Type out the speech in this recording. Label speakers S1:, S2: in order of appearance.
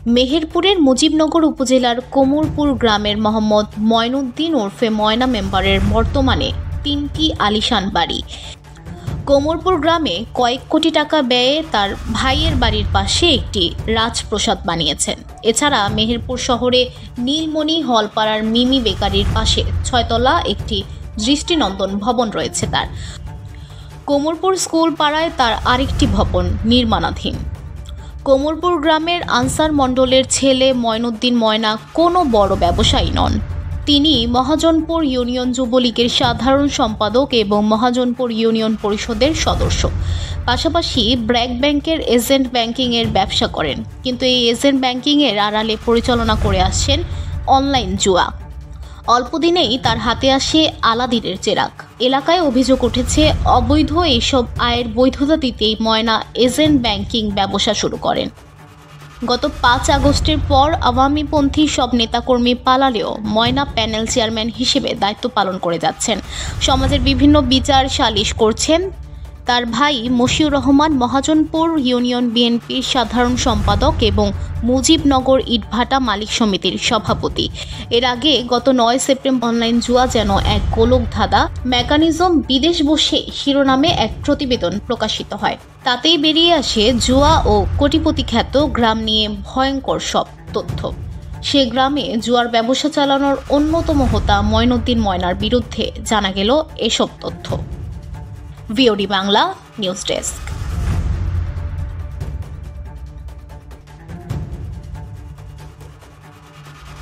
S1: মেহেরপুরের মুজিবনগর উপজেলার কোমরপুর গ্রামের মোহাম্মদ ময়নুদ্দিন ওরফে ময়না মেম্বারের বর্তমানে 3টি আলিশান বাড়ি। কোমরপুর গ্রামে কয়েক কোটি টাকা ব্যয়ে তার ভাইয়ের বাড়ির পাশে একটি রাজপ্রাসাদ বানিয়েছেন। এছাড়া মেহেরপুর শহরে নীলমণি হলপাড়ার মিমি বেকারির পাশে 6তলা একটি দৃষ্টিনন্দন ভবন রয়েছে তার। কোমরপুর স্কুল পাড়ায় তার আরেকটি ভবন নির্মাণাধীন। কোমরপুর গ্রামের আনসার মণ্ডলের ছেলে ময়নুদ্দিন ময়না কোনো বড় ব্যবসায়ী নন। তিনি মহাজনপুর ইউনিয়ন যুবলীগের সাধারণ সম্পাদক এবং মহাজনপুর ইউনিয়ন পরিষদের সদস্য। পাশাপাশি ব্র্যাক ব্যাংকের এজেন্ট ব্যাংকিংয়ের ব্যবসা করেন, কিন্তু এই এজেন্ট ব্যাংকিংয়ের আড়ালে পরিচালনা করে আসছেন অনলাইন জুয়া। অল্পদিনেই তার হাতে আসে আলাদিনের চেরাগ। এলাকায় অভিযোগ উঠেছে, অবৈধ এইসব আয়ের বৈধতা দিতেই ময়না এজেন্ট ব্যাংকিং ব্যবসা শুরু করেন। গত 5 আগস্টের পর আওয়ামীপন্থী সব নেতাকর্মী পালালেও ময়না প্যানেল চেয়ারম্যান হিসেবে দায়িত্ব পালন করে যাচ্ছেন। সমাজের বিভিন্ন বিচার সালিশ করছেন। তার ভাই মশিউর রহমান মহাজনপুর ইউনিয়ন বিএনপির সাধারণ সম্পাদক এবং মুজিবনগর ইটভাটা মালিক সমিতির সভাপতি। এর আগে গত 9 সেপ্টেম্বর অনলাইন জুয়া যেন এক গোলকধাঁধা মেকানিজম বিদেশ বসে শিরোনামে এক প্রতিবেদন প্রকাশিত হয়। তাতেই বেরিয়ে আসে জুয়া ও কোটিপতি খ্যাত গ্রাম নিয়ে ভয়ঙ্কর সব তথ্য। সে গ্রামে জুয়ার ব্যবসা চালানোর অন্যতম হোতা ময়নুদ্দিন ময়নার বিরুদ্ধে জানা গেল এসব তথ্য। VOD Bangla news desk.